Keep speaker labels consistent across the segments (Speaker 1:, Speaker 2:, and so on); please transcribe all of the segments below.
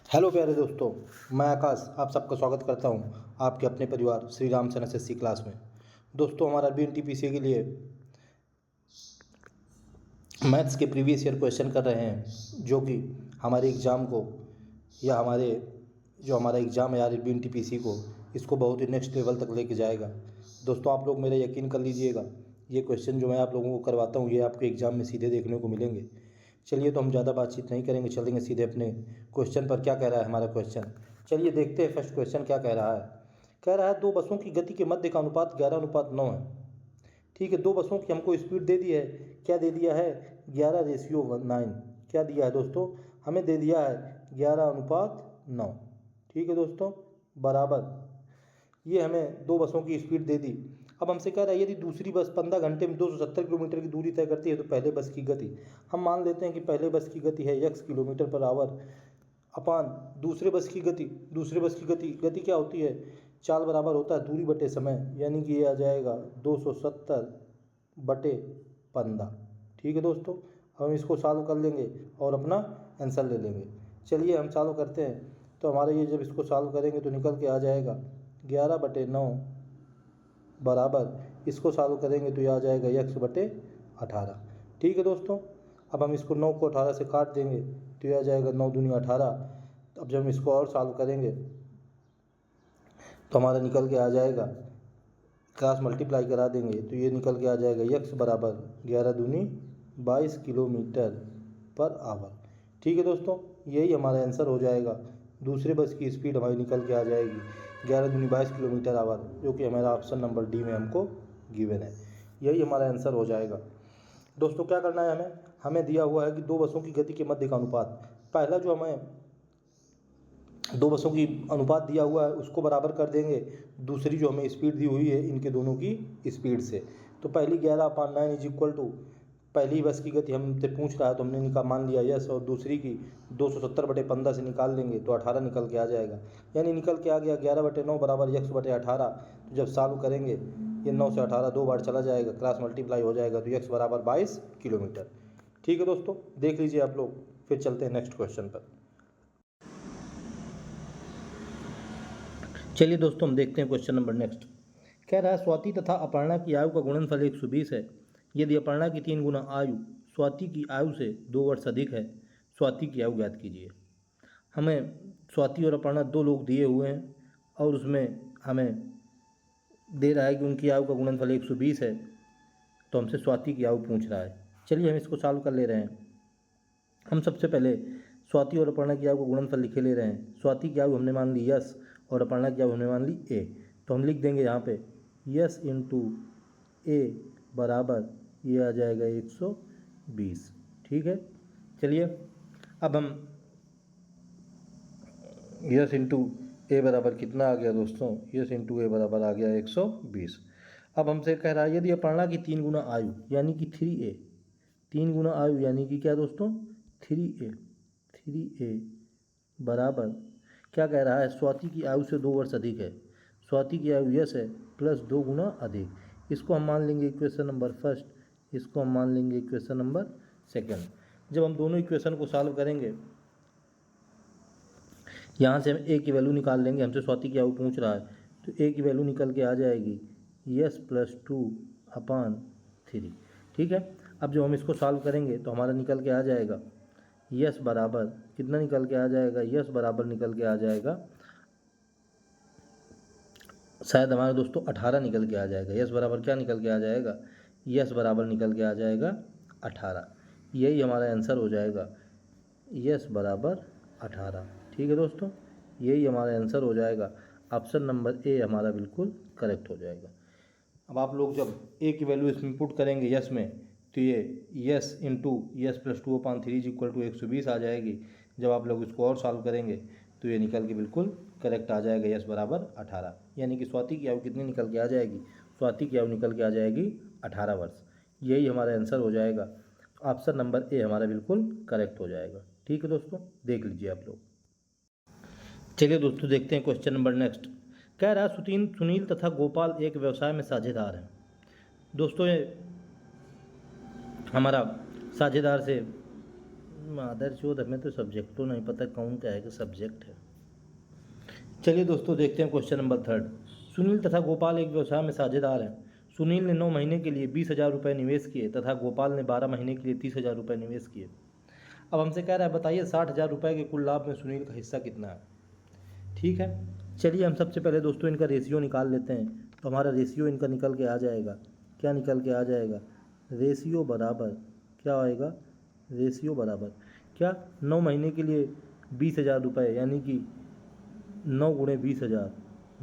Speaker 1: Hello प्यारे दोस्तों, मैं आकाश आप सबका स्वागत करता हूं आपके अपने परिवार श्री राम सन एसएससी क्लास में। दोस्तों, हमारा बीएनटीपीसी के लिए मैथ्स के प्रीवियस ईयर क्वेश्चन कर रहे हैं, जो कि हमारे एग्ज़ाम को या हमारा एग्ज़ाम है यार बीएनटीपीसी को, इसको बहुत ही नेक्स्ट लेवल तक लेके जाएगा। दोस्तों, आप लोग मेरा यकीन कर लीजिएगा, ये क्वेश्चन जो मैं आप लोगों को करवाता हूँ ये आपके एग्ज़ाम में सीधे देखने को मिलेंगे। चलिए, तो हम ज़्यादा बातचीत नहीं करेंगे, चलेंगे सीधे अपने क्वेश्चन पर। क्या कह रहा है हमारा क्वेश्चन, चलिए देखते हैं फर्स्ट क्वेश्चन क्या कह रहा है। कह रहा है दो बसों की गति के मध्य का अनुपात 11:9 है। ठीक है, दो बसों की हमको स्पीड दे दी है। क्या दे दिया है? 11:9। क्या दिया है दोस्तों? हमें दे दिया है 11:9। ठीक है दोस्तों, बराबर ये हमें दो बसों की स्पीड दे दी। अब हमसे कह रहा है यदि दूसरी बस 15 घंटे में 270 किलोमीटर की दूरी तय करती है तो पहले बस की गति, हम मान लेते हैं कि पहले बस की गति है x किलोमीटर पर आवर अपान दूसरे बस की गति। दूसरे बस की गति क्या होती है? चाल बराबर होता है दूरी बटे समय, यानी कि ये आ जाएगा 270/15। ठीक है दोस्तों, हम इसको सॉल्व कर लेंगे और अपना आंसर ले लेंगे। चलिए हम सॉल्व करते हैं। तो हमारे ये जब इसको सॉल्व करेंगे तो निकल के आ जाएगा 11/9 बराबर, इसको सॉल्व करेंगे तो ये आ जाएगा x/18। ठीक है दोस्तों, अब हम इसको 9 को 18 से काट देंगे तो ये आ जाएगा 9 दूनी 18। अब जब हम इसको और सॉल्व करेंगे तो हमारा निकल के आ जाएगा, क्रॉस मल्टीप्लाई करा देंगे तो ये निकल के आ जाएगा x बराबर 11 दूनी 22 किलोमीटर पर आवर। ठीक है दोस्तों, यही हमारा आंसर हो जाएगा। दूसरे बस की स्पीड हमारी निकल के आ जाएगी 11 दूनी 22 किलोमीटर आवर, जो कि हमारा ऑप्शन नंबर डी में हमको गिवन है। यही हमारा आंसर हो जाएगा। दोस्तों, क्या करना है हमें दिया हुआ है कि दो बसों की गति के मध्य का अनुपात। पहला जो हमें दो बसों की अनुपात दिया हुआ है उसको बराबर कर देंगे दूसरी जो हमें स्पीड दी हुई है इनके दोनों की स्पीड से। तो पहली 11/9 इज इक्वल टू पहली बस की गति हमसे पूछ रहा है तो हमने मान लिया यस, और दूसरी की 270/15 से निकाल लेंगे तो 18 निकल के आ जाएगा। यानी निकल के आ गया 11/9 बराबर x/18। तो जब सॉल्व करेंगे ये 9 से 18 दो बार चला जाएगा, क्रॉस मल्टीप्लाई हो जाएगा तो x बराबर 22 किलोमीटर। ठीक है दोस्तों, देख लीजिए आप लोग। फिर चलते हैं नेक्स्ट क्वेश्चन पर। चलिए दोस्तों, हम देखते हैं क्वेश्चन नंबर नेक्स्ट। कह रहा है स्वाति तथा अपर्णा की आयु का गुणनफल 120 है। यदि अपर्णा की 3 गुना आयु स्वाति की आयु से 2 वर्ष अधिक है, स्वाति की आयु ज्ञात कीजिए। हमें स्वाति और अपर्णा दो लोग दिए हुए हैं और उसमें हमें दे रहा है कि उनकी आयु का गुणनफल 120 है, तो हमसे स्वाति की आयु पूछ रहा है। चलिए हम इसको सॉल्व कर ले रहे हैं। हम सबसे पहले स्वाति और अपर्णा की आयु का गुणनफल लिखे ले रहे हैं। स्वाति की आयु हमने मान ली यस और अपर्णा की आयु हमने मान ली ए, तो हम लिख देंगे यहाँ पे यस इंटू ए बराबर ये आ जाएगा 120। ठीक है, चलिए अब हम यस इंटू ए बराबर कितना आ गया दोस्तों? यस इंटू ए बराबर आ गया 120। अब हमसे कह रहा है यदि अपर्णा की 3 गुना आयु यानी कि 3a, 3 गुना आयु यानी कि क्या दोस्तों? 3a बराबर क्या कह रहा है? स्वाति की आयु से 2 वर्ष अधिक है। स्वाति की आयु यस है प्लस 2 गुना अधिक। इसको हम मान लेंगे इक्वेशन नंबर फर्स्ट, इसको हम मान लेंगे इक्वेशन नंबर सेकंड। जब हम दोनों इक्वेशन को सॉल्व करेंगे, यहाँ से हम ए की वैल्यू निकाल लेंगे। हमसे स्वाति की आयु पूछ रहा है तो ए की वैल्यू निकल के आ जाएगी यस प्लस 2/3। ठीक है, अब जब हम इसको सॉल्व करेंगे तो हमारा निकल के आ जाएगा यस बराबर कितना निकल के आ जाएगा? यस बराबर निकल के आ जाएगा, शायद हमारे दोस्तों 18 निकल के आ जाएगा। यस बराबर क्या निकल के आ जाएगा? यस बराबर निकल के आ जाएगा 18। यही हमारा आंसर हो जाएगा, यस बराबर 18। ठीक है दोस्तों, यही हमारा आंसर हो जाएगा। ऑप्शन नंबर ए हमारा बिल्कुल करेक्ट हो जाएगा। अब आप लोग जब ए की वैल्यू इसमें पुट करेंगे यस में, तो ये S into S plus 2/3 is equal to 120 आ जाएगी। जब आप लोग इसको और सॉल्व करेंगे तो ये निकल के बिल्कुल करेक्ट आ जाएगा, यस बराबर 18। यानी कि स्वाति की आयु कितनी निकल के आ जाएगी? स्वाति की आयु निकल के आ जाएगी 18 वर्ष। यही हमारा आंसर हो जाएगा। ऑप्शन नंबर ए हमारा बिल्कुल करेक्ट हो जाएगा। ठीक है दोस्तों, देख लीजिए आप लोग। चलिए दोस्तों, देखते हैं क्वेश्चन नंबर नेक्स्ट। कह रहा है सुनील तथा गोपाल एक व्यवसाय में साझेदार हैं। दोस्तों, ये हमारा साझेदार से मादर चौथ, हमें तो सब्जेक्ट तो नहीं पता कौन क्या है कि सब्जेक्ट है। चलिए दोस्तों देखते हैं क्वेश्चन नंबर 3। सुनील तथा गोपाल एक व्यवसाय में साझेदार हैं। सुनील ने 9 महीने के लिए 20,000 रुपये निवेश किए तथा गोपाल ने 12 महीने के लिए 30,000 रुपये निवेश किए। अब हमसे कह रहा है बताइए 60,000 रुपये के कुल लाभ में सुनील का हिस्सा कितना है। ठीक है, चलिए हम सबसे पहले दोस्तों इनका रेशियो निकाल लेते हैं। तो हमारा रेशियो इनका निकल के आ जाएगा, क्या निकल के आ जाएगा, रेशियो बराबर क्या आएगा, रेशियो बराबर क्या, 9 महीने के लिए 20,000 रुपये यानी कि 9 गुणे 20,000,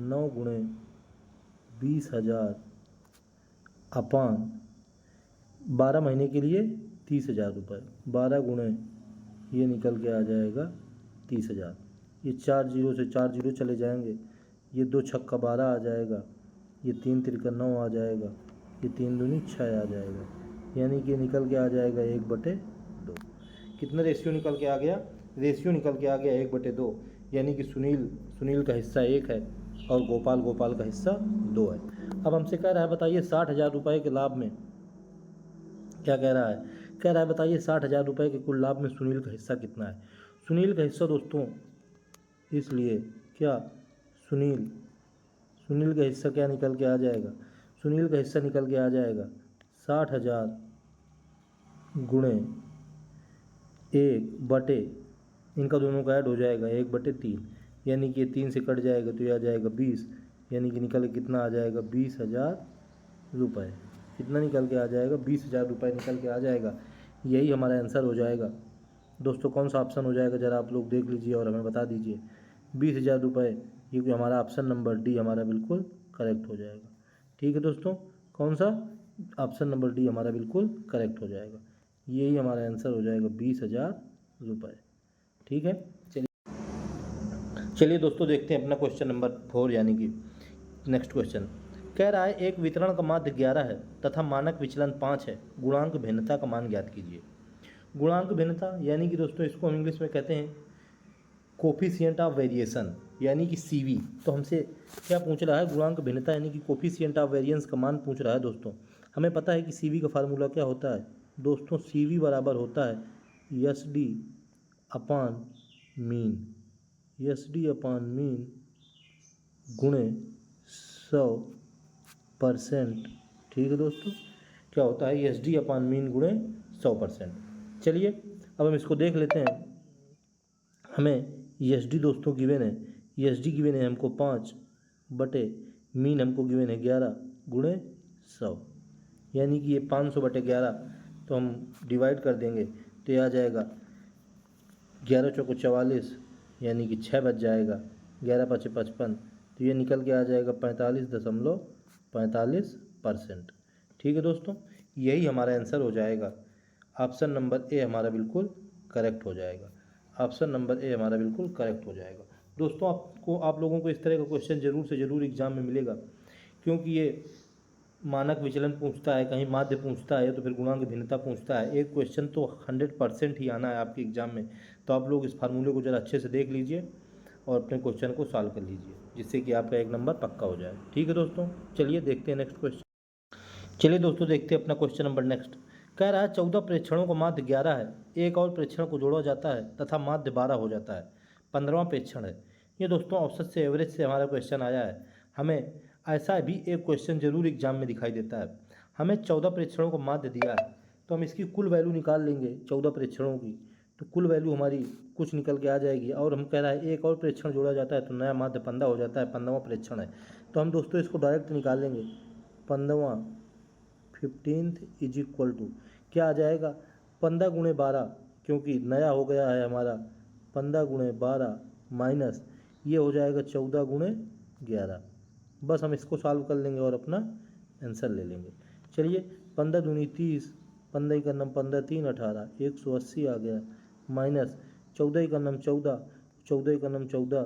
Speaker 1: 9 गुणे 20,000 अपान 12 महीने के लिए 30,000 रुपये, 12 गुणे ये निकल के आ जाएगा 30,000। ये 4 जीरो से 4 जीरो चले जाएंगे, ये 2 छक्का 12 आ जाएगा, ये 3 तिरका 9 आ जाएगा, ये 3 दूनी 6 आ जाएगा, यानी कि निकल के आ जाएगा 1/2। कितना रेशियो निकल के आ गया, रेशियो निकल के आ गया 1/2, यानी कि सुनील का हिस्सा 1 है और गोपाल का हिस्सा 2 है। अब हमसे कह रहा है बताइए 60,000 रुपये के लाभ में क्या कह रहा है बताइए 60,000 रुपये के कुल लाभ में सुनील का हिस्सा कितना है। सुनील का हिस्सा दोस्तों, इसलिए क्या सुनील का हिस्सा क्या निकल के आ जाएगा, सुनील का हिस्सा निकल के आ जाएगा 60,000 गुणे 1/, इनका दोनों का ऐड हो जाएगा 1/3, यानी कि 3 से कट जाएगा तो ये आ जाएगा 20, यानी कि निकल के कितना आ जाएगा 20,000 रुपये। कितना निकल के आ जाएगा, 20,000 रुपये निकल के आ जाएगा। यही हमारा आंसर हो जाएगा दोस्तों। कौन सा ऑप्शन हो जाएगा ज़रा आप लोग देख लीजिए और हमें बता दीजिए। 20,000 रुपये, ये हमारा ऑप्शन नंबर डी हमारा बिल्कुल करेक्ट हो जाएगा। ठीक है दोस्तों, कौन सा, ऑप्शन नंबर डी हमारा बिल्कुल करेक्ट हो जाएगा। यही हमारा आंसर हो जाएगा 20,000 रुपये। ठीक है, चलिए दोस्तों देखते हैं अपना क्वेश्चन नंबर 4 यानी कि नेक्स्ट क्वेश्चन। कह रहा है एक वितरण का माध्य 11 है तथा मानक विचलन 5 है, गुणांक भिन्नता का मान ज्ञात कीजिए। गुणांक भिन्नता यानी कि दोस्तों इसको हम इंग्लिश में कहते हैं कोफिशिएंट ऑफ वेरिएशन यानी कि CV। तो हमसे क्या पूछ रहा है, गुणांक भिन्नता यानी कि कोफिशिएंट ऑफ वेरिएंस का मान पूछ रहा है दोस्तों। हमें पता है कि CV का फार्मूला क्या होता है दोस्तों, CV बराबर होता है SD अपान मीन, SD अपान मीन गुणे 100%। ठीक है दोस्तों, क्या होता है SD अपान मीन गुणे 100%। चलिए अब हम इसको देख लेते हैं। हमें SD दोस्तों गिवन है, SD गिवन है हमको 5 मीन हमको गिवन है 11 गुणे 100, यानी कि ये 500/11। तो हम डिवाइड कर देंगे तो ये आ जाएगा 11 चौको 44, यानी कि 6 बच जाएगा, 11 5 55, तो ये निकल के आ जाएगा 45.45%। ठीक है दोस्तों, यही हमारा आंसर हो जाएगा। ऑप्शन नंबर ए हमारा बिल्कुल करेक्ट हो जाएगा। ऑप्शन नंबर ए हमारा बिल्कुल करेक्ट हो जाएगा। दोस्तों आप लोगों को इस तरह का क्वेश्चन ज़रूर से ज़रूर एग्जाम में मिलेगा, क्योंकि ये मानक विचलन पूछता है, कहीं माध्य पूछता है, तो फिर गुणांक भिन्नता पूछता है। एक क्वेश्चन तो 100% ही आना है आपके एग्ज़ाम में। तो आप लोग इस फार्मूले को ज़रा अच्छे से देख लीजिए और अपने क्वेश्चन को सॉल्व कर लीजिए, जिससे कि आपका 1 नंबर पक्का हो जाए। ठीक है दोस्तों, चलिए देखते हैं नेक्स्ट क्वेश्चन। चलिए दोस्तों देखते हैं अपना क्वेश्चन नंबर नेक्स्ट। कह रहा है 14 प्रेक्षणों का माध्य 11 है, एक और प्रेक्षण को जोड़ा जाता है तथा माध्य 12 हो जाता है, 15वां प्रेक्षण है। ये दोस्तों औसत से एवरेज से हमारा क्वेश्चन आया है। हमें ऐसा भी एक क्वेश्चन जरूर एग्जाम में दिखाई देता है। हमें 14 प्रेक्षणों को माध्य दिया है, तो हम इसकी कुल वैल्यू निकाल लेंगे 14 प्रेक्षणों की, तो कुल वैल्यू हमारी कुछ निकल के आ जाएगी। और हम कह रहा है एक और प्रेक्षण जोड़ा जाता है तो नया माध्य 15 हो जाता है, 15वां प्रेक्षण है। तो हम दोस्तों इसको डायरेक्ट निकाल लेंगे, 15वां 15th इज इक्वल टू क्या आ जाएगा, 15 गुणे 12, क्योंकि नया हो गया है हमारा, 15 गुणे 12 माइनस ये हो जाएगा 14 गुणे 11। बस हम इसको सॉल्व कर लेंगे और अपना आंसर ले लेंगे। चलिए 15 दूनी 30, 15 का नम 15 3 18, 180 आ गया, माइनस 14 का नम 14, 14 का नम 14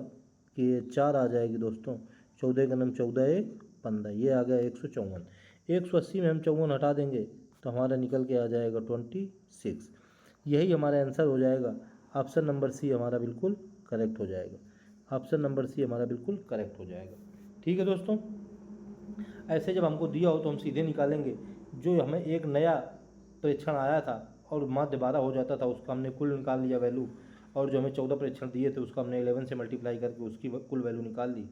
Speaker 1: कि 4 आ जाएगी दोस्तों, 14 का नम 14 1 15, ये आ गया 154। 180 में हम 54 हटा देंगे तो हमारा निकल के आ जाएगा 26। यही हमारा आंसर हो जाएगा। ऑप्शन नंबर सी हमारा बिल्कुल करेक्ट हो जाएगा। ऑप्शन नंबर सी हमारा बिल्कुल करेक्ट हो जाएगा। ठीक है दोस्तों, ऐसे जब हमको दिया हो तो हम सीधे निकालेंगे। जो हमें एक नया परीक्षण आया था और माध्य 12 हो जाता था, उसका हमने कुल निकाल लिया वैल्यू, और जो हमें 14 प्रेक्षण दिए थे उसको हमने 11 से मल्टीप्लाई करके उसकी कुल वैल्यू निकाल ली,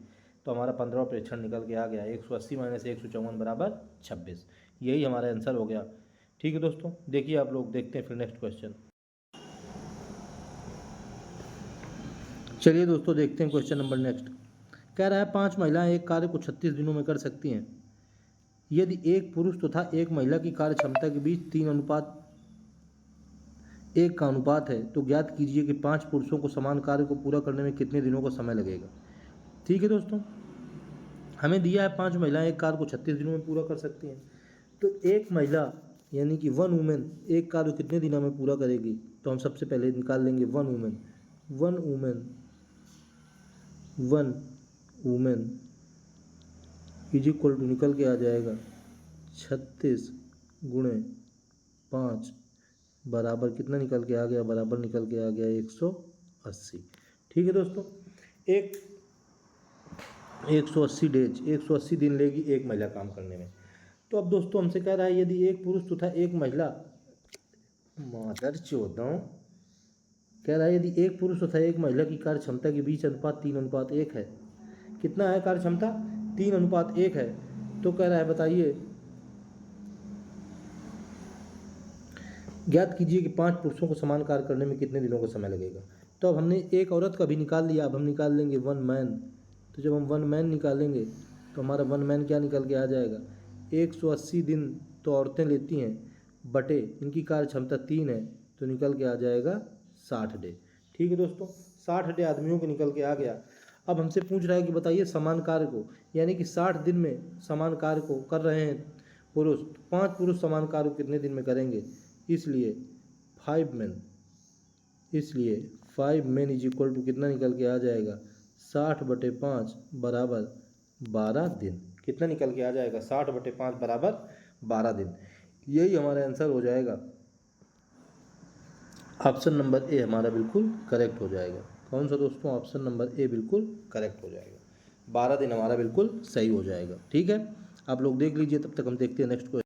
Speaker 1: तो हमारा 15 प्रेक्षण निकल के आ गया 180 माइनस 154 बराबर 26। यही हमारा आंसर हो गया। ठीक है दोस्तों, देखिए आप लोग, देखते हैं फिर नेक्स्ट क्वेश्चन। चलिए दोस्तों देखते हैं क्वेश्चन नंबर नेक्स्ट। कह रहा है 5 महिलाएं एक कार्य को 36 दिनों में कर सकती हैं। यदि एक पुरुष तथा एक महिला की कार्य क्षमता के बीच 3:1 का अनुपात है तो ज्ञात कीजिए कि 5 पुरुषों को समान कार्य को पूरा करने में कितने दिनों का समय लगेगा। ठीक है दोस्तों, हमें दिया है 5 महिलाएं एक कार्य को 36 दिनों में पूरा कर सकती हैं, तो एक महिला यानी कि 1 वुमेन एक कार्य कितने दिनों में पूरा करेगी, तो हम सबसे पहले निकाल लेंगे 1 वुमेन इज इक्वल टू निकल के आ जाएगा 36 गुणे 5 बराबर कितना निकल के आ गया, बराबर निकल के आ गया 180। ठीक है दोस्तों, 180 डेज, 180 दिन लेगी एक महिला काम करने में। तो अब दोस्तों हमसे कह रहा है यदि एक पुरुष तथा एक महिला, मादर चौदह, कह रहा है यदि एक पुरुष तथा एक महिला की कार्य क्षमता के बीच अनुपात 3:1 है। कितना है कार्य क्षमता? 3:1 है। तो कह रहा है बताइए, ज्ञात कीजिए कि 5 पुरुषों को समान कार्य करने में कितने दिनों का समय लगेगा। तो अब हमने एक औरत का भी निकाल लिया, अब हम निकाल लेंगे 1 मैन। तो जब हम 1 मैन निकालेंगे तो हमारा 1 मैन क्या निकल के आ जाएगा, 180 दिन तो औरतें लेती हैं, बटे इनकी कार्य क्षमता 3 है तो निकल के आ जाएगा 60 डे। ठीक है दोस्तों, 60 डे आदमियों के निकल के आ गया। अब हमसे पूछ रहा है कि बताइए समान कार्य को, यानी कि 60 दिन में समान कार्य को कर रहे हैं पुरुष, 5 पुरुष समान कार्य को कितने दिन में करेंगे, इसलिए 5 मैन इज इक्वल टू कितना निकल के आ जाएगा, 60/5 बराबर 12 दिन। कितना निकल के आ जाएगा, 60/5 बराबर 12 दिन। यही हमारा आंसर हो जाएगा। ऑप्शन नंबर ए हमारा बिल्कुल करेक्ट हो जाएगा। कौन सा दोस्तों? ऑप्शन नंबर ए बिल्कुल करेक्ट हो जाएगा। 12 दिन हमारा बिल्कुल सही हो जाएगा। ठीक है, आप लोग देख लीजिए, तब तक हम देखते हैं नेक्स्ट क्वेश्चन।